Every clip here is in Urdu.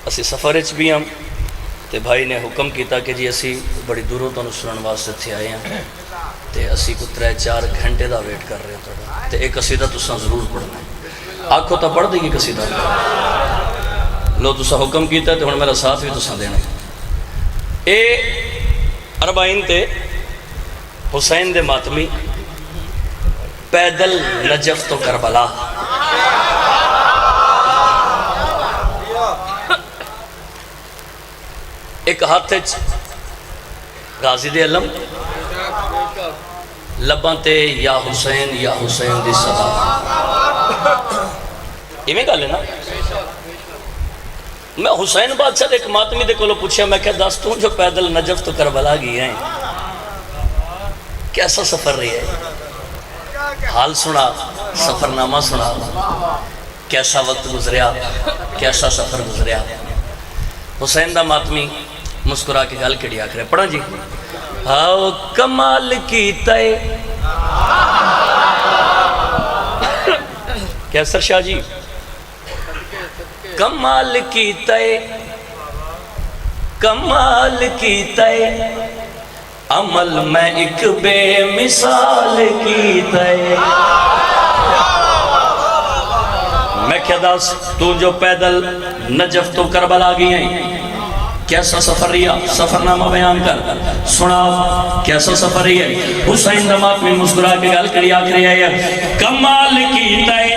اسی سفر بھی ہم تے بھائی نے حکم کیتا کہ جی اسی بڑی دوروں تو سنن واسطے تھے آئے ہیں تے اسی کو 3-4 گھنٹے دا ویٹ کر رہے ہیں تے ایک قصیدہ تساں ضرور پڑھنا ہے آنکھوں تو پڑھ دی گی قصیدہ لو تساں حکم کیتا ہے تے ہن میرا ساتھ بھی تساں دینا اے 40 تے حسین دے ماتمی پیدل نجف تو کربلا ایک ہاتھ غازی دے علم لباں تے یا حسین دی صدا یہ میں گا لینا میں حسین بادشاہ ایک ماتمی دے کو پوچھا میں کہ داستوں جو پیدل نجف تو کربلا گئی ہیں کیسا سفر رہی ہے حال سنا سفر نامہ سنا کیسا وقت گزریا کیسا سفر گزریا حسین دا ماتمی مسکرا کے گل کڑی آکھ رہے پڑھا جی آؤ کمال کیتا ہے کیسر شاہ جی کمال کیتا ہے کمال کیتا ہے عمل میں ایک بے مثال کیتا ہے میں کیا داس تو جو پیدل نجف تو کربلا گئی ہیں کیسا سفر رہا سفر نامہ بیان کر سنا کیسا سفر رہی ہے حسین دمات میں مسکرا کے گل کری آکھ رہی ہے کمال کیتا ہے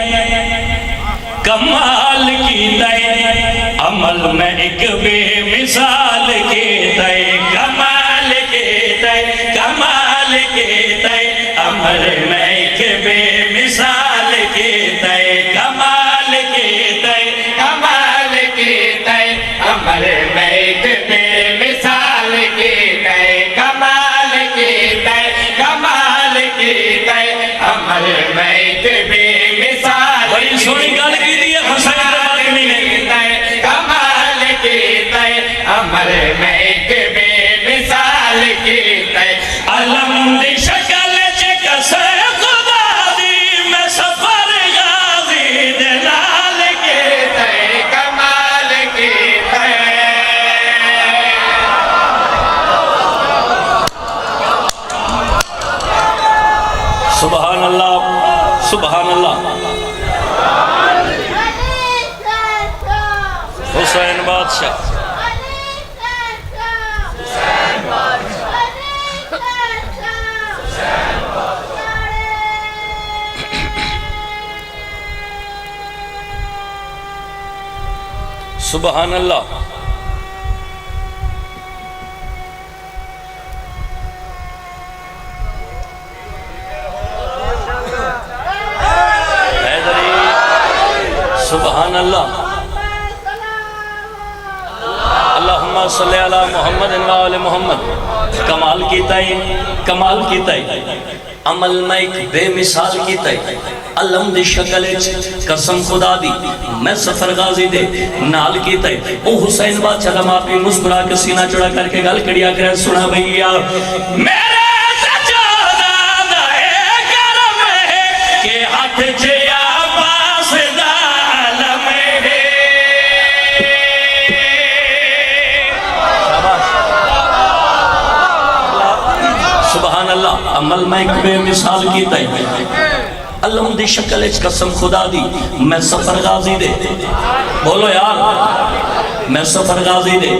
کمال کیتا ہے عمل میں ایک بے مثال کیتا ہے کمال کیتا ہے کمال کیتا ہے عمل میں ایک بے مثال کیتا ہے کمال کیتا ہے کمال کیتا ہے عمل میں ایک بے مثال کیتا ہے کمال کیتا ہے کمال کیتا ہے عمل میں ایک بے مثال بڑی سونی گل کی دی ہے حسین دماتمی نے کمال کیتا ہے عمل میں ایک بے مثال کیتا ہے علم دی شکل چکس خدا دی میں سفر غازی دے نال کیتا ہے کمال کیتا ہے سبحان اللہ سبحان اللہ حسین بادشاہ سبحان اللہ سبحان اللہ اللہم صلی علی محمد و محمد کمال کیتا ہے کمال کیتا ہے عمل میں ایک بے مثال کیتا ہے علم دی شکل قسم خدا دی میں سفر غازی دے نال کیتا ہے او حسین بادشاہ دا ماپی مسکرا کے سینہ چڑھا کر کے گل کڑیا کرے سنا بھئیا میرے سجادہ دائے کرم ہے کہ ہاتھ جیا سبحان اللہ عمل میں ایک بے مثال کیتا ہے علم دی شکل اچ قسم خدا دی میں سفر غازی دے بولو یار میں سفر غازی دے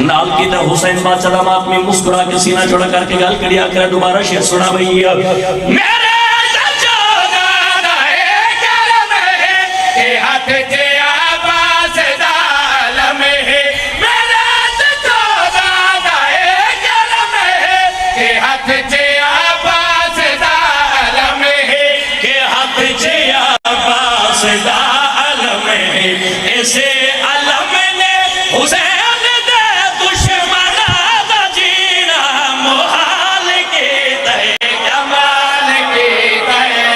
نال کیتا حسین بادشاہ دا ماتمی مسکرا کے سینہ چڑھا کر کے گل کڑیا کرے دوبارہ شعر سنا بھئیا میرے سجادہ دائے کرم ہے کہ ہاتھ جیا باس دا علم ہے میرے سجادہ دائے کرم ہے کہ ہاتھ جیا باس دا علم ہے کہ ہاتھ جیا باس دا علم ہے ایسے علم نے حسین دے دشمنہ دا جینا محال کیتا ہے کمال کیتا ہے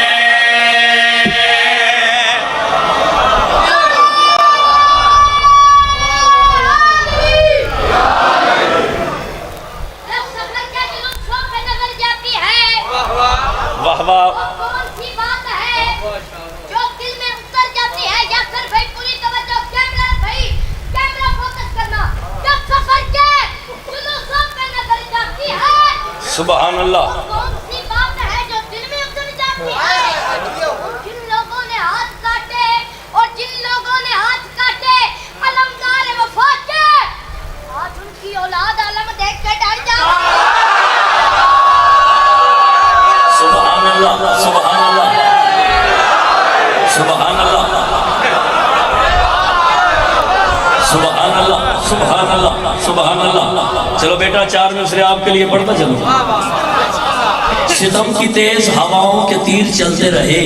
واہ واہ کون سی بات ہے جو دل میں اتر جاتی ہے یا سر بھائی پوری توجہ کیمرہ بھائی کیمرہ سبحان اللہ. کون سی بات ہے جو دل میں اتر جاتی ہے؟ جن لوگوں نے ہاتھ کاٹے اور جن لوگوں نے ہاتھ کاٹے علمدار وفا کے، آج ان کی اولاد علم دیکھ کے ڈر جاتی ہے. سبحان اللہ سبحان اللہ سبحان اللہ سبحان اللہ سبحان اللہ سبحان اللہ. چلو بیٹا 4 مصرے آپ کے لیے پڑھتا چلو. ستم کی تیز ہواؤں کے تیر چلتے رہے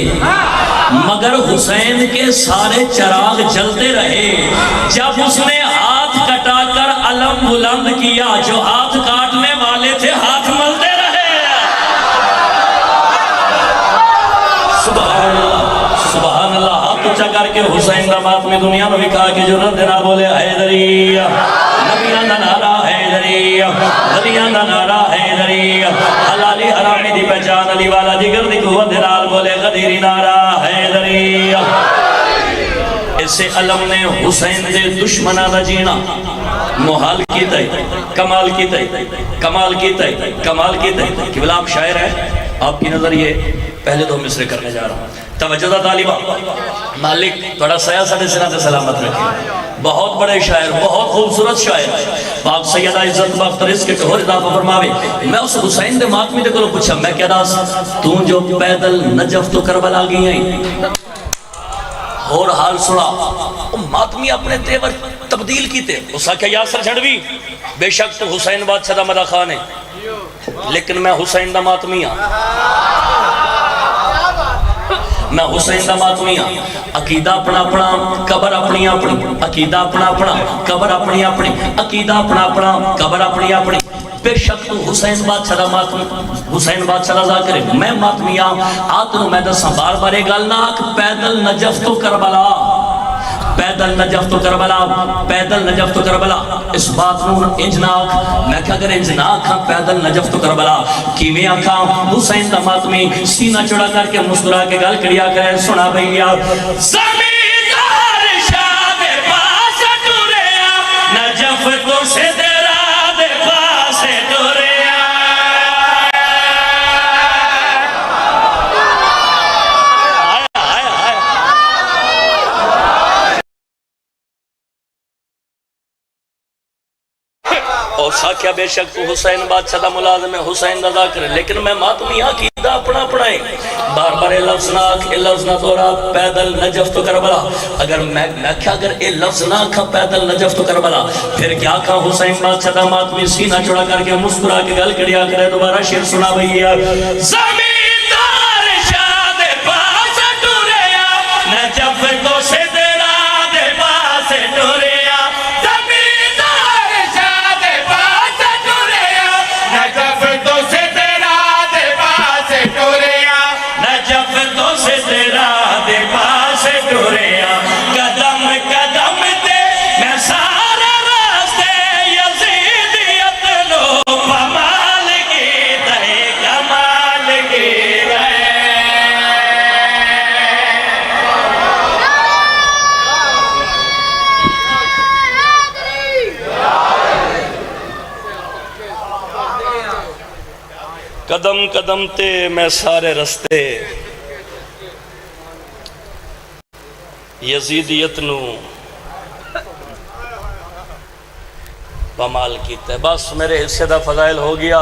مگر حسین کے سارے چراغ جلتے رہے. جب اس نے ہاتھ کٹا کر علم بلند کیا، جو ہاتھ کاٹنے والے تھے ہاتھ ملتے رہے. سبحان اللہ سبحان اللہ. ہاتھ اونچا کر کے حسین دا ماتمی دنیا میں بھی کہا کہ جو رد نہ بولے حیدری، نبیان دا نعرہ حیدری، ولیان دا نعرہ حیدری، حلالی حرامی دی پہچان علی والا جگر دی قوت نال بولے غدیری نعرہ حیدری. اسے علم نے حسین دے دشمنہ دا جینا محال کیتا ہے، کمال کیتا ہے، کمال کیتا ہے، کمال کیتا ہے. کہ بلا آپ شاعر ہیں، آپ کی نظر یہ پہلے 2 مصرے کرنے جا رہا ہوں. توجہ دا طالبہ، مالک بڑا سایہ ساڑھے سنہ تے سلامت رکھے. بہت بڑے شاعر، بہت خوبصورت شاعر. پاک سیدہ عزت باختر اس کے ٹھور اضافہ فرماوے. میں اس حسین دے ماتمی دے کو پوچھا، میں کہہ رہا تو جو پیدل نجف تو کربلا گئی ہیں اور حال سنا. ماتمی اپنے تیور تبدیل کیتے. اس آکھا یاسر جھڑوی بے شک تو حسین بادشاہ دا مدہ خان ہے، لیکن میں حسین دا ماتمی ہاں، میں حسین دا ماتمی ہاں. عقیدہ اپنا اپنا، قبر اپنی اپنی. عقیدہ اپنا اپنا، قبر اپنی اپنی. عقیدہ اپنا اپنا، قبر اپنی اپنی. بے شک تو حسین بادشاہ دا ماتمی، حسین بادشاہ دا ذاکر ہے. میں ماتمی ہاں. آتنو میں دساں بار بار گل نہ آکھ پیدل نجف تو کربلا، پیدل نجف تو کربلا، پیدل نجف تو کربلا. اس بات نون انج نہ آکھ. میں کہا اگر انج نہ آکھا پیدل نجف تو کربلا کی میں آکھا حسین دا ماتمی سینہ چڑا کر کے مسکرا کے گل کڑیا کرے. سنا بھئیا زمیندار شاہ دے پاس ٹوریا نجف تو سے دیرا دے پاس ٹوریا. آیا آیا آیا. اور ساکھیا بے شک تو حسین بادشاہ دا ملازم ہے، حسین دا ذاکر ہے، لیکن میں ماتمی عقیدہ اپنا اپنا ہے. بار بار اے لفظ نہ آکھ، اے لفظ نہ دورا پیدل نجف تو کربلا. اگر میں کیا اگر اے لفظ نہ آکھا پیدل نجف تو کربلا پھر کیا کہا حسین بادشاہ دا ماتمی سینہ چڑا کر کے مسکرا کے گل کڑیا کرے. دوبارہ شعر سنا بھئیا زمیندار شاہ دے پاس ٹوریا نجف تو سے دیرا دے پاس ٹوریا. زمیندار شاہ دے پاس ٹوریا نجف تو سے دیرا دے پاس ٹوریا. نجف تو سے دیرا دے پاس ٹوریا. قدم قدم تے میں سارے راستے یزیدیت نو پمال کی تے کمال کی رہے. قدم قدم تے میں سارے رستے یزیدیت نو بمال کیتے. بس میرے حصے دا فضائل ہو گیا.